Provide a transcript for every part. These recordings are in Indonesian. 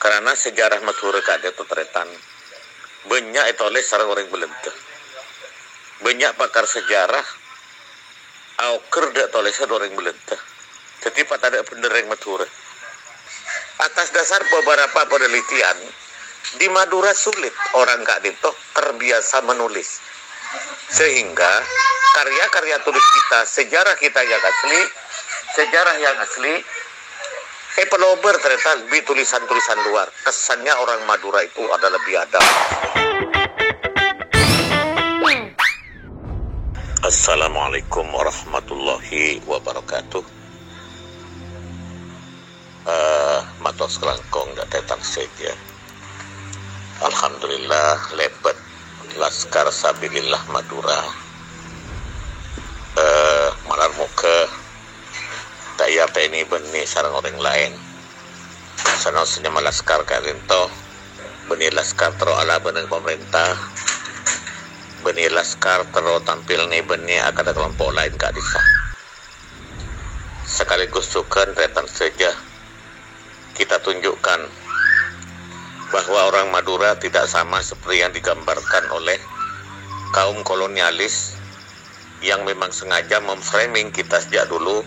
karena sejarah Madura kade tu teretan banyak itu oleh sarang orang Belanda, banyak pakar sejarah au kerja oleh sarang orang Belanda, jadi pada ada pendereng Madura. Atas dasar beberapa penelitian, di Madura sulit orang kade itu terbiasa menulis, sehingga karya-karya tulis kita, sejarah kita yang asli pelober ternyata lebih tulisan-tulisan luar. Kesannya orang Madura itu adalah biadab. Assalamualaikum warahmatullahi wabarakatuh. Matos kelangkong datang saja. Alhamdulillah lebat Laskar Sabilillah Madura malar muka tak ya ini benih sarang orang lain sanosnya malaskar karinto benih laskar tero ala benih pemerintah benih laskar tero tampil nih benih akan ada kelompok lain kak disa sekaligus sukan retan saja kita tunjukkan bahwa orang Madura tidak sama seperti yang digambarkan oleh kaum kolonialis yang memang sengaja memframing kita sejak dulu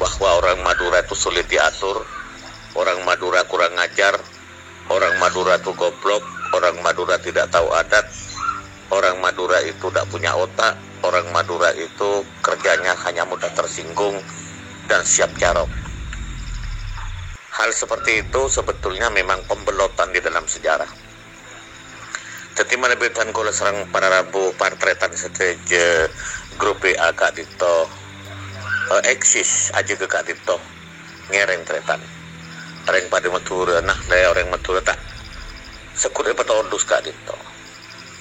bahwa orang Madura itu sulit diatur, orang Madura kurang ajar, orang Madura itu goblok, orang Madura tidak tahu adat, orang Madura itu tidak punya otak, orang Madura itu kerjanya hanya mudah tersinggung dan siap carok. Hal seperti itu sebetulnya memang pembelotan di dalam sejarah. Jadi menebitan kula serang para rabu partretan seteja grup A Kak Dito eksis aja ke Kak Dito ngereng tretan. Orang pada Madura nah le orang Madura tak sekut apa ondus Kak Dito.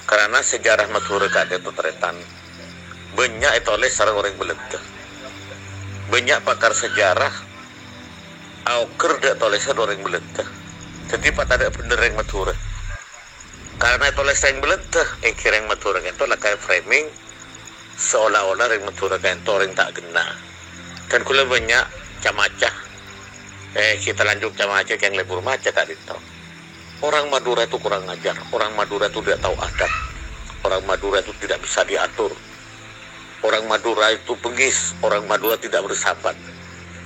Karena sejarah Madura Kak Dito tretan banyak itu oleh sarang orang Belanda. Banyak pakar sejarah au kerja oleh orang Belanda. Jadi pada ada pendereng Madura. Karena itu oleh sarang Belanda, kireng Madura itu lah kayak framing seolah-olah orang Madura itu orang tak kena. Dan kula banyak camacah. Kita lanjut camacah yang lebur maca tadi tahu. Orang Madura itu kurang ajar. Orang Madura itu tidak tahu adat. Orang Madura itu tidak bisa diatur. Orang Madura itu bengis. Orang Madura tidak bersahabat.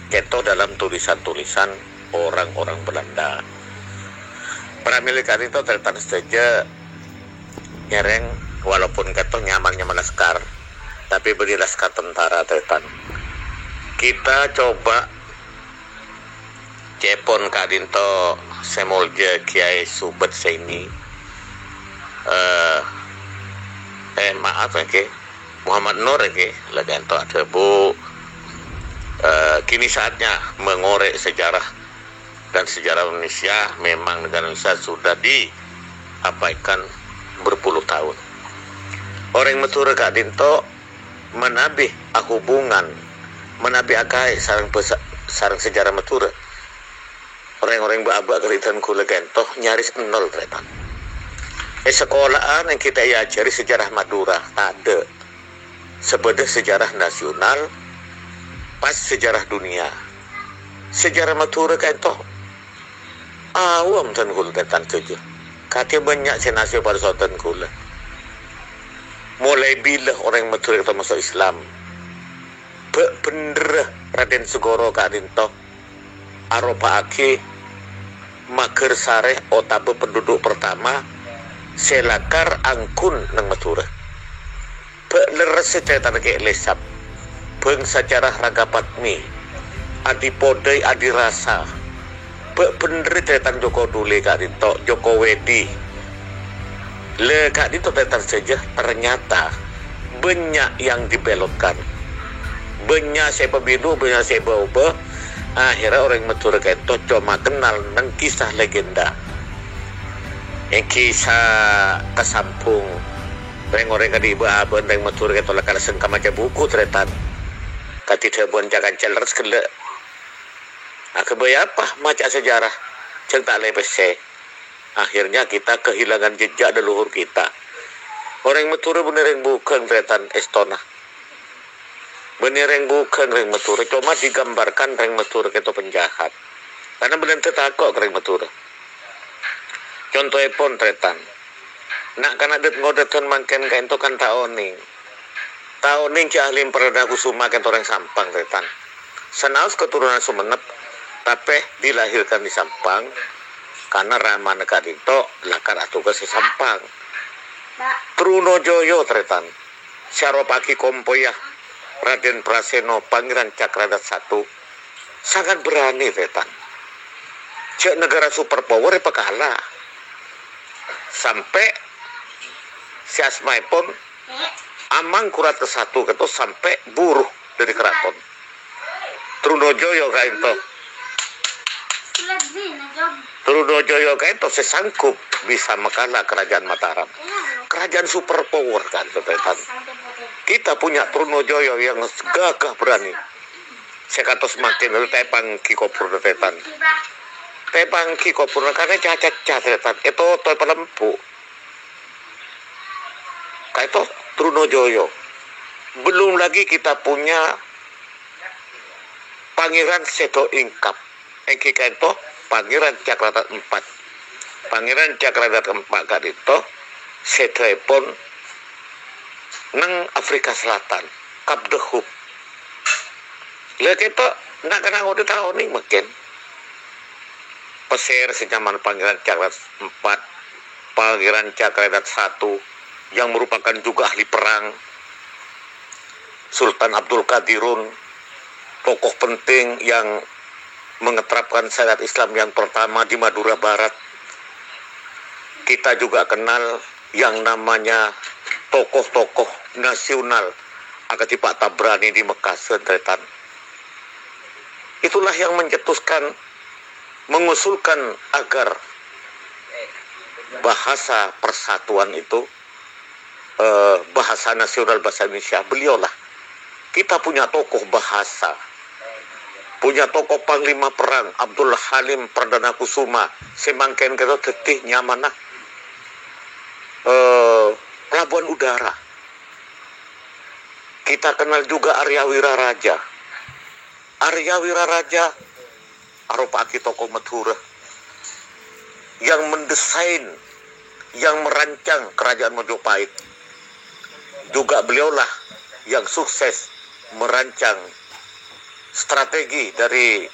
Keto dalam tulisan-tulisan orang-orang Belanda. Para militer itu terletak saja nyereng walaupun keto nyamannya laskar, tapi beri laskar tentara terletak. Kita coba cepon kadinto semolja Kiai Subet Saini maaf Muhammad Nur lagi ento ada bu. Kini saatnya mengorek sejarah dan sejarah Indonesia. Memang negara Indonesia sudah diabaikan berpuluh tahun. Orang Madura Kak Dinto menabih hubungan, menabih akai sarang sejarah Madura. Orang-orang babak keritan kula gentoh nyaris nol tretan. Sekolahan yang kita ajari sejarah Madura ada. Sebedah sejarah nasional pas sejarah dunia. Sejarah Madura gentoh awam tan kula tretan saja. Katanya banyak senasio pada sotan kula. Mulai bila orang Madura itu masuk Islam, bener Raden Segoro Kak Dinto aropa ake mager sareh otabe penduduk pertama selakar angkun nang Madura. Bener secerita ke lesap beng sejarah Ragapatmi adipodai adirasa bener cerita Joko Dule Kak Dinto Joko Wedi le Kak Dinto cerita saja ternyata banyak yang dibelotkan. Banyak saya pemilu, banyak saya bawa. Akhirnya orang Madura itu cuma kenal dengan kisah legenda. Yang kisah kesampung. Orang-orang yang dibawa orang Madura itu lah karena sengkam aja buku tretan. Katidak buan jangan celer sekele. Kebaya apa? Macam sejarah. Ceng tak lepes. Akhirnya kita kehilangan jejak leluhur kita. Orang Madura bener yang bukan tretan Estona. Bener yang bukan orang Madura, cuma digambarkan orang Madura itu penjahat. Karena belum tertakut orang Madura. Contohnya pun tretan. Nak kana det ngodeton mangken kain to kan taoning. Taoning ci ahlim Perdana Kusuma kan orang Sampang tretan. Senaus keturunan Sumenep tapi dilahirkan di Sampang karena rama negara itu lakar atugas di Sampang. Trunojoyo tretan. Syaropaki Kompoyah Raden Praseno Pangeran Cakradat I sangat berani tretan. Cek negara superpower apa kalah. Sampai si Asmai pun Amang Kurat ke-1 itu sampai buruh dari keraton. Trunojoyo kain to. Trunojoyo kain to sesangkup bisa mekalah kerajaan Mataram. Kerajaan superpower kan tretan. Kita punya Trunojoyo yang gagah berani. Saya kata semakin itu tepang Kikopur tretan. Tepang Kikopur karena cacat tretan. Itu toy pelempu. Kayak itu Trunojoyo. Belum lagi kita punya Pangeran Seto Ingkap. Engki kayak itu Pangeran Cakradat IV. Pangeran Cakradat IV kan itu Seto pun nang Afrika Selatan, Kap de Hoop. Lihat itu, nak kena ngode tahu nih mungkin. Pesir sejaman Pangeran Cakradat IV, Pangeran Cakradat I, yang merupakan juga ahli perang, Sultan Abdul Qadirun, tokoh penting yang mengeterapkan syariat Islam yang pertama di Madura Barat. Kita juga kenal yang namanya tokoh-tokoh nasional agak Pak Tabrani di Mekassar tretan. Itulah yang mencetuskan, mengusulkan agar bahasa persatuan itu bahasa nasional bahasa Indonesia. Beliaulah. Kita punya tokoh bahasa, punya tokoh panglima perang Abdul Halim Perdana Kusuma, semangken kita tetih nyamanah pelabuhan udara. Kita kenal juga Arya Wiraraja. Arya Wiraraja arupa aki tokoh Madura yang mendesain, yang merancang kerajaan Majapahit. Juga beliaulah yang sukses merancang strategi dari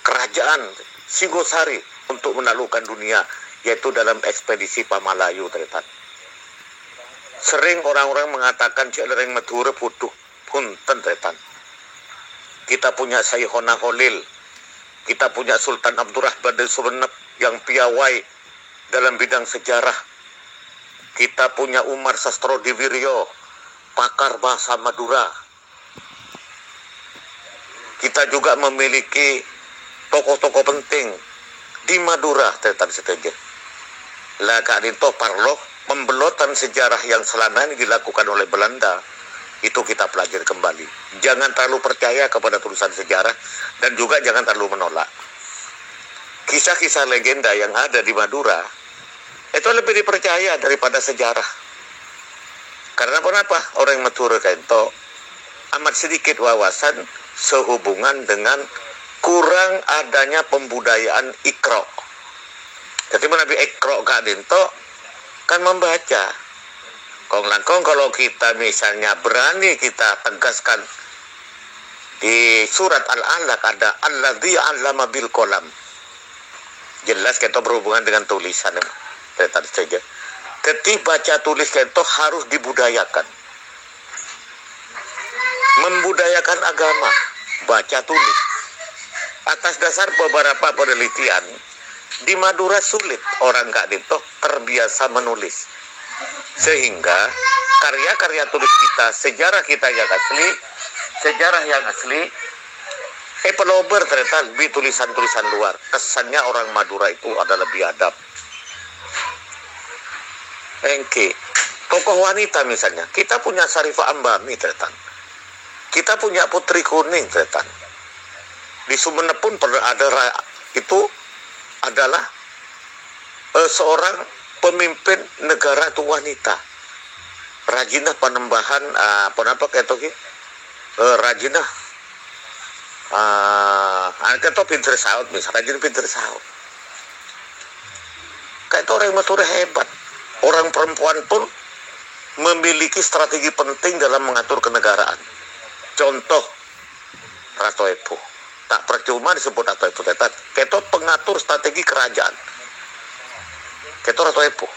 kerajaan Singosari untuk menaklukkan dunia, yaitu dalam ekspedisi Pamalayu tretan. Sering orang-orang mengatakan cek lereng Madura putuh punten tretan. Kita punya Sayyihona Holil, kita punya Sultan Abdurrahman dari Sumenep yang piawai dalam bidang sejarah. Kita punya Umar Sastrodewiryo, pakar bahasa Madura. Kita juga memiliki tokoh-tokoh penting di Madura tretan seteja. Lah Kak Dinto Parlo, pembelotan sejarah yang selama ini dilakukan oleh Belanda itu kita pelajari kembali. Jangan terlalu percaya kepada tulisan sejarah dan juga jangan terlalu menolak. Kisah-kisah legenda yang ada di Madura itu lebih dipercaya daripada sejarah. Karena kenapa? Orang Madura itu amat sedikit wawasan sehubungan dengan kurang adanya pembudayaan ikro. Jadi menabi ikro Kak Dinto kan membaca. Kong langkong kalau kita misalnya berani kita tegaskan di surat Al-Alaq ada alladzi 'allama bil qalam. Jelas kita berhubungan dengan tulisan. Tadi saja. Ketika baca tulis itu harus dibudayakan. Membudayakan agama, baca tulis. Atas dasar beberapa penelitian, di Madura sulit orang Kak Dinto terbiasa menulis. Sehingga karya-karya tulis kita, sejarah kita yang asli, pelober ternyata lebih tulisan-tulisan luar. Kesannya orang Madura itu adalah biadab. Engke, tokoh wanita misalnya, kita punya Sarifah Ambami ternyata. Kita punya Putri Kuning ternyata. Di Sumenep pun pernah ada itu adalah seorang pemimpin negara itu wanita. Rajinah Panembahan apa kayak itu rajinah itu pinter saut misalnya, rajin pinter saut. Kayak itu orang Madura hebat. Orang perempuan pun memiliki strategi penting dalam mengatur kenegaraan. Contoh, Ratu Epo. Tak percuma disebut Ratu Epo. Keto pengatur strategi kerajaan. Keto Ratu Epo.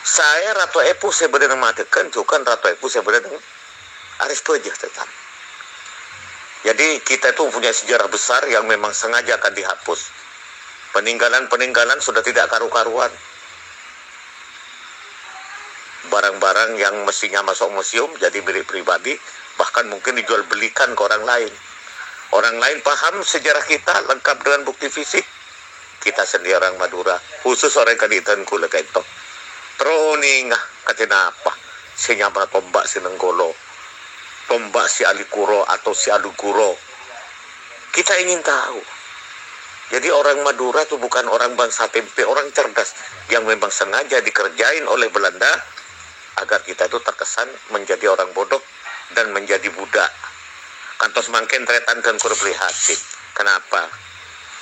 Saya Ratu Epo sebenarnya matikan, bukan Ratu Epo sebenarnya Aris Peja, tetan. Jadi kita itu punya sejarah besar yang memang sengaja akan dihapus. Peninggalan-peninggalan sudah tidak karu-karuan. Barang-barang yang mestinya masuk museum jadi milik pribadi, bahkan mungkin dijual belikan ke orang lain. Orang lain paham sejarah kita lengkap dengan bukti fisik. Kita sendiri orang Madura, khusus orang Kaditan kula kaito. Troningah katina apa? Sinyama tombak si Nenggolo, tombak si Alikuro atau si Aluguro. Kita ingin tahu. Jadi orang Madura itu bukan orang bangsa tempe, orang cerdas yang memang sengaja dikerjain oleh Belanda agar kita itu terkesan menjadi orang bodoh dan menjadi budak. Kantos mangken tretan dan kur prihatin. Kenapa?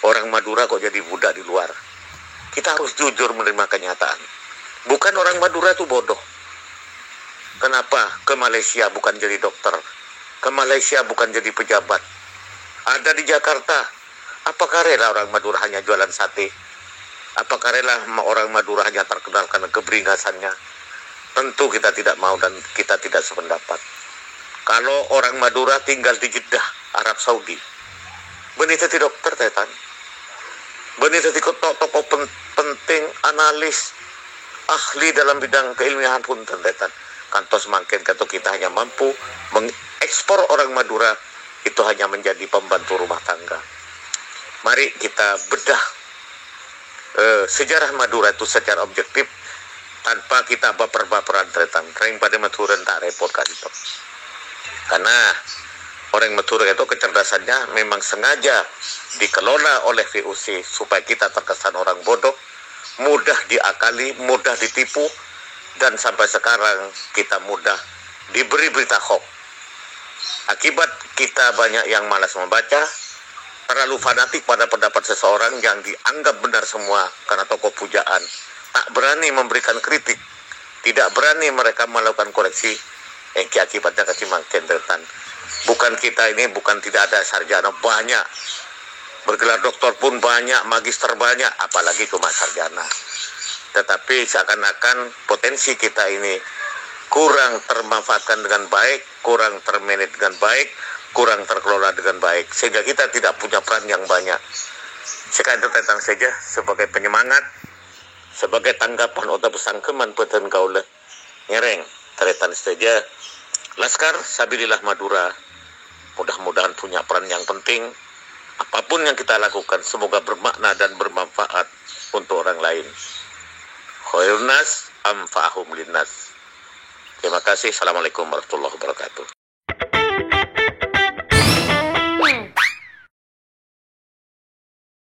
Orang Madura kok jadi budak di luar? Kita harus jujur menerima kenyataan. Bukan orang Madura itu bodoh. Kenapa? Ke Malaysia bukan jadi dokter. Ke Malaysia bukan jadi pejabat. Ada di Jakarta. Apakah rela orang Madura hanya jualan sate? Apakah rela orang Madura hanya terkenal karena keberingasannya? Tentu kita tidak mau dan kita tidak sependapat. Kalau orang Madura tinggal di Jeddah, Arab Saudi, benih tadi dokter tetan, benih tadi tokoh penting, analis, ahli dalam bidang keilmiahan pun tetan. Kantos mangken kata kita hanya mampu mengekspor orang Madura itu hanya menjadi pembantu rumah tangga. Mari kita bedah sejarah Madura itu secara objektif, tanpa kita baper-baperan tretan. Reng pada Madura tak repot kan itu. Karena orang Madura itu kecerdasannya memang sengaja dikelola oleh VOC supaya kita terkesan orang bodoh, mudah diakali, mudah ditipu, dan sampai sekarang kita mudah diberi berita hoax. Akibat kita banyak yang malas membaca, terlalu fanatik pada pendapat seseorang yang dianggap benar semua karena tokoh pujaan, tak berani memberikan kritik, tidak berani mereka melakukan koreksi, akibatnya kecimangken tertan. Bukan kita ini, bukan tidak ada sarjana, banyak. Bergelar doktor pun banyak, magister banyak, apalagi cuma sarjana. Tetapi seakan-akan potensi kita ini kurang termanfaatkan dengan baik, kurang termanage dengan baik, kurang terkelola dengan baik, sehingga kita tidak punya peran yang banyak. Sekarang itu tentang saja sebagai penyemangat, sebagai tanggapan otak pesangkeman peten kaula ngereng teretan saja Laskar Sabilillah Madura mudah-mudahan punya peran yang penting. Apapun yang kita lakukan semoga bermakna dan bermanfaat untuk orang lain. Khairun nas amfa'ahum linnas. Terima kasih. Assalamualaikum warahmatullahi wabarakatuh.